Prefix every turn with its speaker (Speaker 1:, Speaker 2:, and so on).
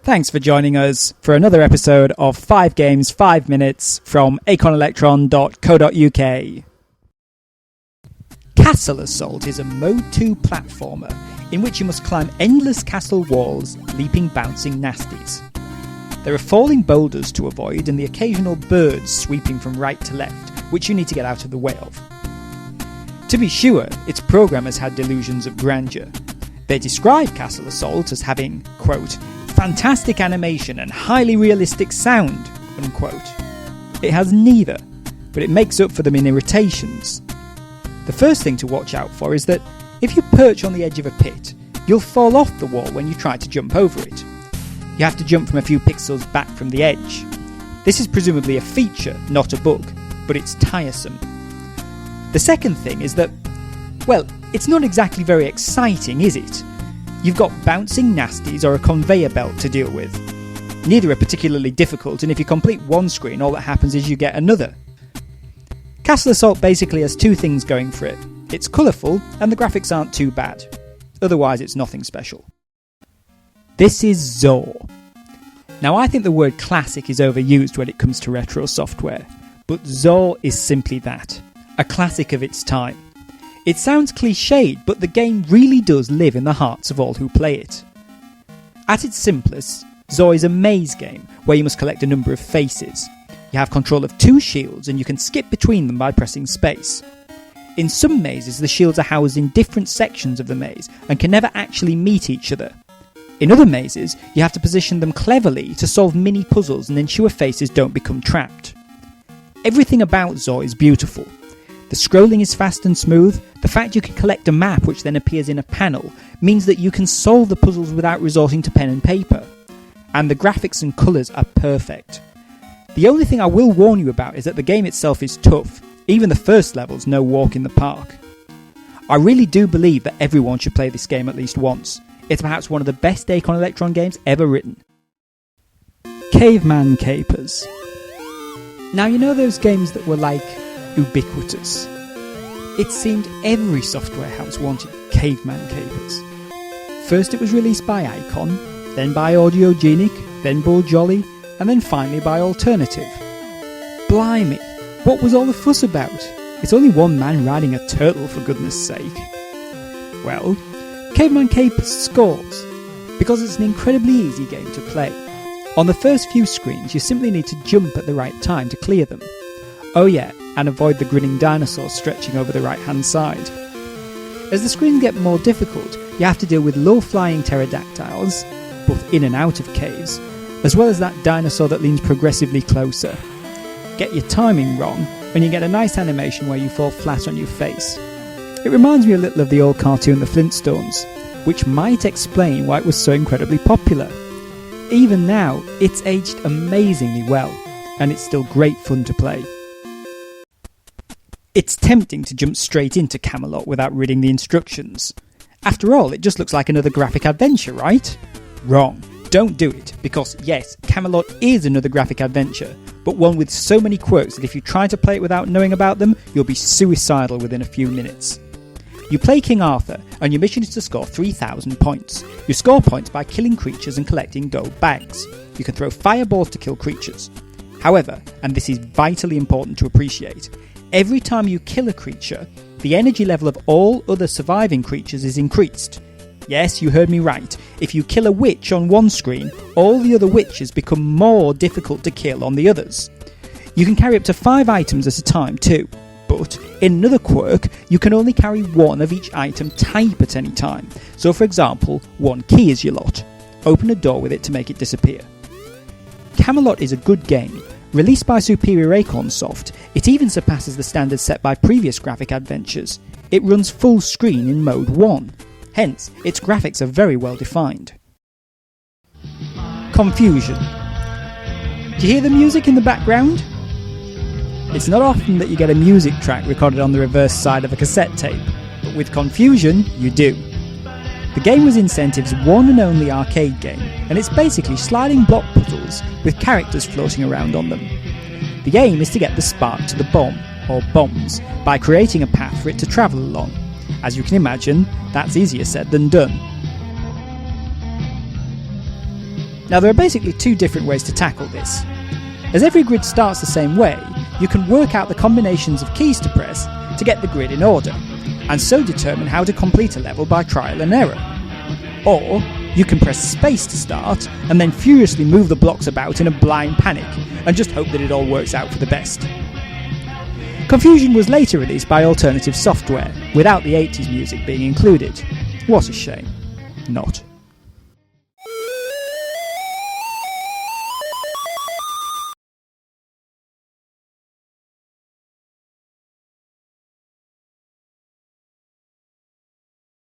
Speaker 1: Thanks for joining us for another episode of 5 Games, 5 Minutes from acornelectron.co.uk. Castle Assault is a Mode 2 platformer in which you must climb endless castle walls, leaping bouncing nasties. There are falling boulders to avoid and the occasional birds sweeping from right to left, which you need to get out of the way of. To be sure, its programmers had delusions of grandeur. They describe Castle Assault as having, quote, fantastic animation and highly realistic sound, unquote. It has neither, but it makes up for them in irritations. The first thing to watch out for is that if you perch on the edge of a pit, you'll fall off the wall when you try to jump over it. You have to jump from a few pixels back from the edge. This is presumably a feature, not a bug, but it's tiresome. The second thing is that, well, it's not exactly very exciting, is it? You've got bouncing nasties or a conveyor belt to deal with. Neither are particularly difficult, and if you complete one screen, all that happens is you get another. Castle Assault basically has two things going for it. It's colourful, and the graphics aren't too bad. Otherwise, it's nothing special. This is Zhou. Now, I think the word classic is overused when it comes to retro software, but Zhou is simply that, a classic of its time. It sounds cliched, but the game really does live in the hearts of all who play it. At its simplest, Zhou is a maze game where you must collect a number of faces. You have control of 2 shields and you can skip between them by pressing space. In some mazes, the shields are housed in different sections of the maze and can never actually meet each other. In other mazes, you have to position them cleverly to solve mini puzzles and ensure faces don't become trapped. Everything about Zhou is beautiful. The scrolling is fast and smooth. The fact you can collect a map which then appears in a panel means that you can solve the puzzles without resorting to pen and paper. And the graphics and colours are perfect. The only thing I will warn you about is that the game itself is tough. Even the first level's no walk in the park. I really do believe that everyone should play this game at least once. It's perhaps one of the best Acorn Electron games ever written. Caveman Capers. Now you know those games that were like ubiquitous. It seemed every software house wanted Caveman Capers. First it was released by Icon, then by Audiogenic, then Bull Jolly, and then finally by Alternative. Blimey, what was all the fuss about? It's only one man riding a turtle, for goodness sake. Well, Caveman Capers scores, because it's an incredibly easy game to play. On the first few screens you simply need to jump at the right time to clear them. Oh yeah, and avoid the grinning dinosaurs stretching over the right hand side. As the screens get more difficult, you have to deal with low-flying pterodactyls, both in and out of caves, as well as that dinosaur that leans progressively closer. Get your timing wrong, and you get a nice animation where you fall flat on your face. It reminds me a little of the old cartoon The Flintstones, which might explain why it was so incredibly popular. Even now, it's aged amazingly well, and it's still great fun to play. It's tempting to jump straight into Camelot without reading the instructions. After all, it just looks like another graphic adventure, right? Wrong. Don't do it, because yes, Camelot is another graphic adventure, but one with so many quirks that if you try to play it without knowing about them, you'll be suicidal within a few minutes. You play King Arthur, and your mission is to score 3,000 points. You score points by killing creatures and collecting gold bags. You can throw fireballs to kill creatures. However, and this is vitally important to appreciate, every time you kill a creature, the energy level of all other surviving creatures is increased. Yes, you heard me right. If you kill a witch on one screen, all the other witches become more difficult to kill on the others. You can carry up to 5 items at a time too, but in another quirk, you can only carry one of each item type at any time. So for example, one key is your lot. Open a door with it to make it disappear. Camelot is a good game. Released by superior Acornsoft, it even surpasses the standards set by previous graphic adventures. It runs full screen in Mode 1. Hence, its graphics are very well defined. Confusion. Do you hear the music in the background? It's not often that you get a music track recorded on the reverse side of a cassette tape, but with Confusion, you do. The game was Incentive's one and only arcade game, and it's basically sliding block puzzles with characters floating around on them. The aim is to get the spark to the bomb, or bombs, by creating a path for it to travel along. As you can imagine, that's easier said than done. Now there are basically two different ways to tackle this. As every grid starts the same way, you can work out the combinations of keys to press to get the grid in order, and so determine how to complete a level by trial and error. Or, you can press space to start, and then furiously move the blocks about in a blind panic, and just hope that it all works out for the best. Confusion was later released by Alternative Software, without the 80s music being included. What a shame. Not.